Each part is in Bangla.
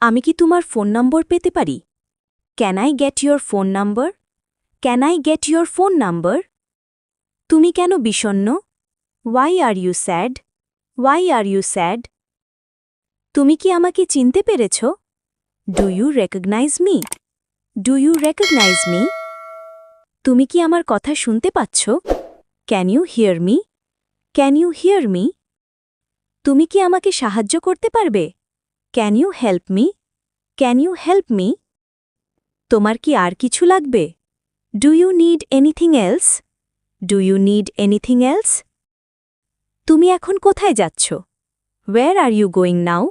আমি কি তোমার ফোন নম্বর পেতে পারি? Can I get your phone number? Can I get your phone number? তুমি কেন বিষণ্ণ? Why are you sad? Why are you sad? তুমি কি আমাকে চিনতে পেরেছ? Do you recognize me? Do you recognize me? তুমি কি আমার কথা শুনতে পাচ্ছ? Can you hear me? Can you hear me? তুমি কি আমাকে সাহায্য করতে পারবে? Can you help me? Can you help me? তোমার কি আর কিছু লাগবে? Do you need anything else? Do you need anything else? তুমি এখন কোথায় যাচ্ছ? Where are you going now?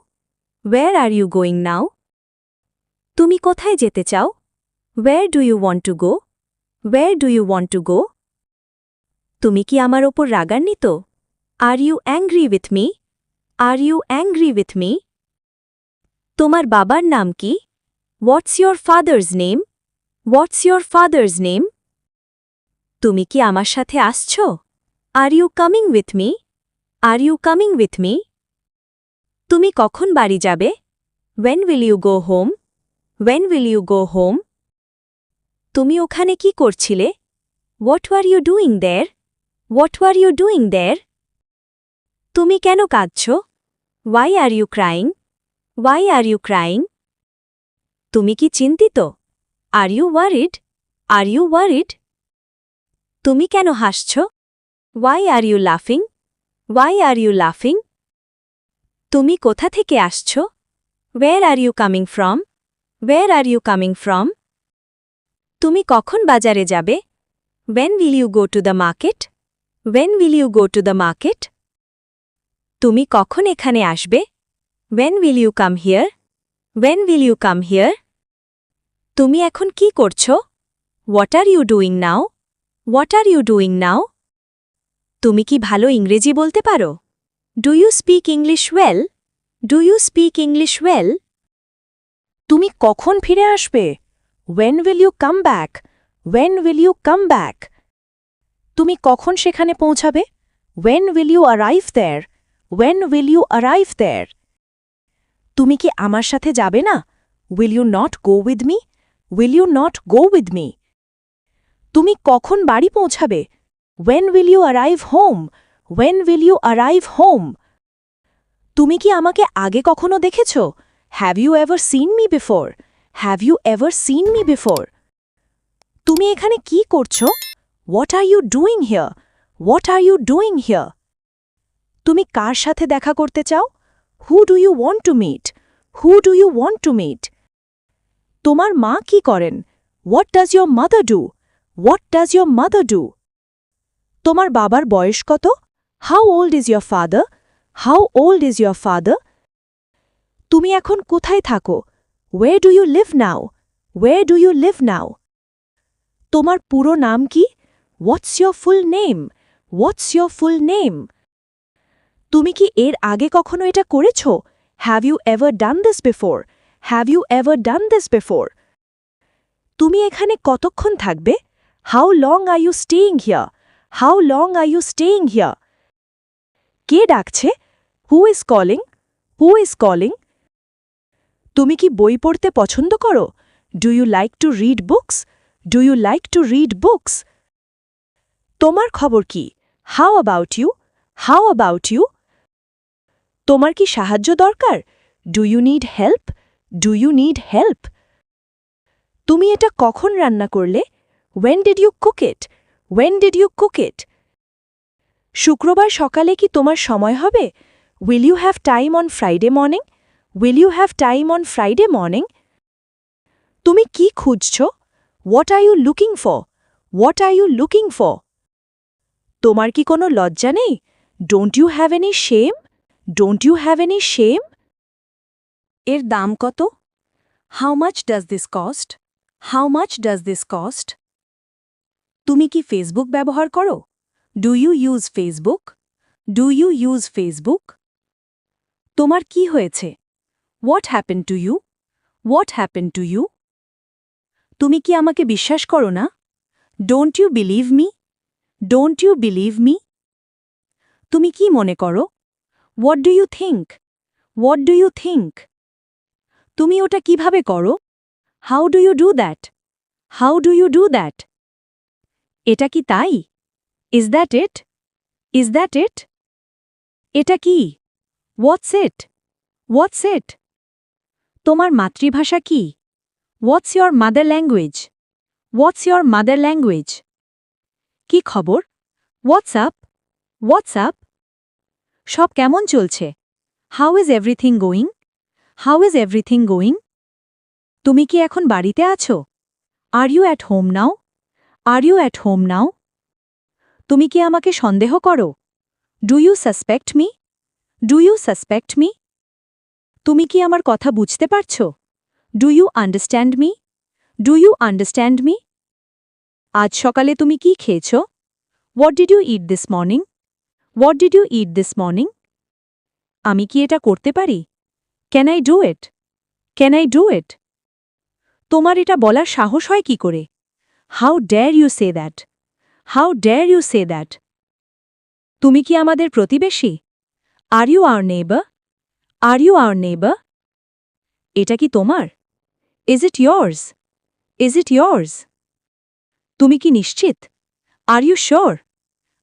Where are you going now? তুমি কোথায় যেতে চাও? Where do you want to go? Where do you want to go? তুমি কি আমার ওপর রাগান্বিত? Are you angry with me? Are you angry with me? তোমার বাবার নাম কি? What's your father's name? What's your father's name? তুমি কি আমার সাথে আসছ? Are you coming with me? Are you coming with me? তুমি কখন বাড়ি যাবে? When will you go home? When will you go home? তুমি ওখানে কি করছিলে? What were you doing there? What were you doing there? তুমি কেন কাঁদছ? Why are you crying? Why are you crying? তুমি কি চিন্তিত? Are you worried? Are you worried? তুমি কেন হাসছ? ওয়াই আর ইউ লাফিং? ওয়াই আর ইউ লাফিং? তুমি কোথা থেকে আসছ? Where are you coming from? Where are you coming from? তুমি কখন বাজারে যাবে? When will you go to the market? When will you go to the market? তুমি কখন এখানে আসবে? When will you come here? When will you come here? তুমি এখন কি করছ? What are you doing now? What are you doing now? তুমি কি ভালো ইংরেজি বলতে পারো? Do you speak English well? Do you speak English well? তুমি কখন ফিরে আসবে? When will you come back? When will you come back? তুমি কখন সেখানে পৌঁছাবে? When will you arrive there? When will you arrive there? তুমি কি আমার সাথে যাবে না? Will you not go with me? Will you not go with me? তুমি কখন বাড়ি পৌঁছাবে? When will you arrive home? When will you arrive home? তুমি কি আমাকে আগে কখনো দেখেছ? Have you ever seen me before? Have you ever seen me before? তুমি এখানে কি করছো? What are you doing here? What are you doing here? তুমি কার সাথে দেখা করতে চাও? Who do you want to meet? Who do you want to meet? তোমার মা কি করেন? What does your mother do? What does your mother do? তোমার বাবার বয়স কত? How old is your father? How old is your father? তুমি এখন কোথায় থাকো? Where do you live now? Where do you live now? তোমার পুরো নাম কি? What's your full name? What's your full name? তুমি কি এর আগে কখনো এটা করেছ? Have you ever done this before? Have you ever done this before? তুমি এখানে কতক্ষণ থাকবে? How long are you staying here? How long are you staying here? কে ডাকছে? Who is calling? Who is calling? তুমি কি বই পড়তে পছন্দ করো? Do you like to read books? Do you like to read books? তোমার খবর কি? How about you? How about you? তোমার কি সাহায্য দরকার? Do you need help? Do you need help? তুমি এটা কখন রান্না করলে? When did you cook it? When did you cook it? শুক্রবার সকালে কি তোমার সময় হবে? Will you have time on Friday morning? Will you have time on Friday morning? তুমি কি খুঁজছ? What are you looking for? What are you looking for? তোমার কি কোনো লজ্জা নেই? Don't you have any shame? Don't you have any shame? এর দাম কত? How much does this cost? How much does this cost? তুমি কি ফেসবুক ব্যবহার করো? Do you use Facebook? Do you use Facebook? তোমার কি হয়েছে? What happen to you? What happen to you? তুমি কি আমাকে বিশ্বাস করো না? Don't you believe me? Don't you believe me? তুমি কি মনে করো? What do you think? What do you think? তুমি ওটা কিভাবে করো? How do you do that? How do you do that? এটা কি তাই? Is that it? Is that it? এটা কি? What's it? What's it? তোমার মাতৃভাষা কি? What's your mother language? What's your mother language? কি খবর? What's up? What's up? সব কেমন চলছে? How is everything going? How is everything going? তুমি কি এখন বাড়িতে আছো? Are you at home now? Are you at home now? তুমি কি আমাকে সন্দেহ করো? Do you suspect me? Do you suspect me? তুমি কি আমার কথা বুঝতে পারছো? Do you understand me? Do you understand me? আজ সকালে তুমি কি খেয়েছ? What did you eat this morning? What did you eat this morning? আমি কি এটা করতে পারি? Can I do it? Can I do it? তোমার এটা বলার সাহস হয় কি করে? How dare you say that? How dare you say that? তুমি কি আমাদের প্রতিবেশী? Are you our neighbour? Are you our neighbour? এটা কি তোমার? Is it yours? Is it yours? তুমি কি নিশ্চিত? Are you sure?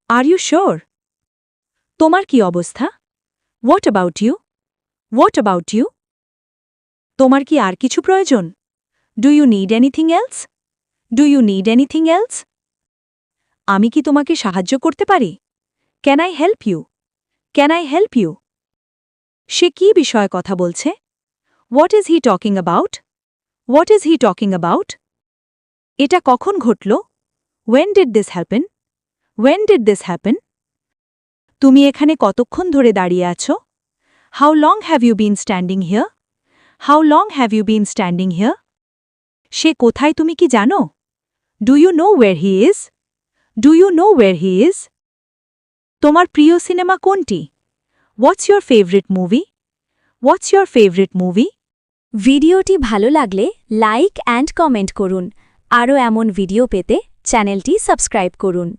Are you sure? তোমার কি অবস্থা? What about you? What about you? তোমার কি আর কিছু প্রয়োজন? Do you need anything else? Do you need anything else? আমি কি তোমাকে সাহায্য করতে পারি? Can I help you? Can I help you? সে কি বিষয়ে কথা বলছে? What is he talking about? What is he talking about? এটা কখন ঘটল? When did this happen? When did this happen? তুমি এখানে কতক্ষণ ধরে দাঁড়িয়ে আছো? How long have you been standing here? How long have you been standing here? সে কোথায় তুমি কি জানো? Do you know where he is? Do you know where he is? তোমার প্রিয় সিনেমা কোনটি? What's your favourite movie? What's your favourite movie? ভিডিওটি ভালো লাগলে লাইক অ্যান্ড কমেন্ট করুন। আরও এমন ভিডিও পেতে চ্যানেলটি সাবস্ক্রাইব করুন।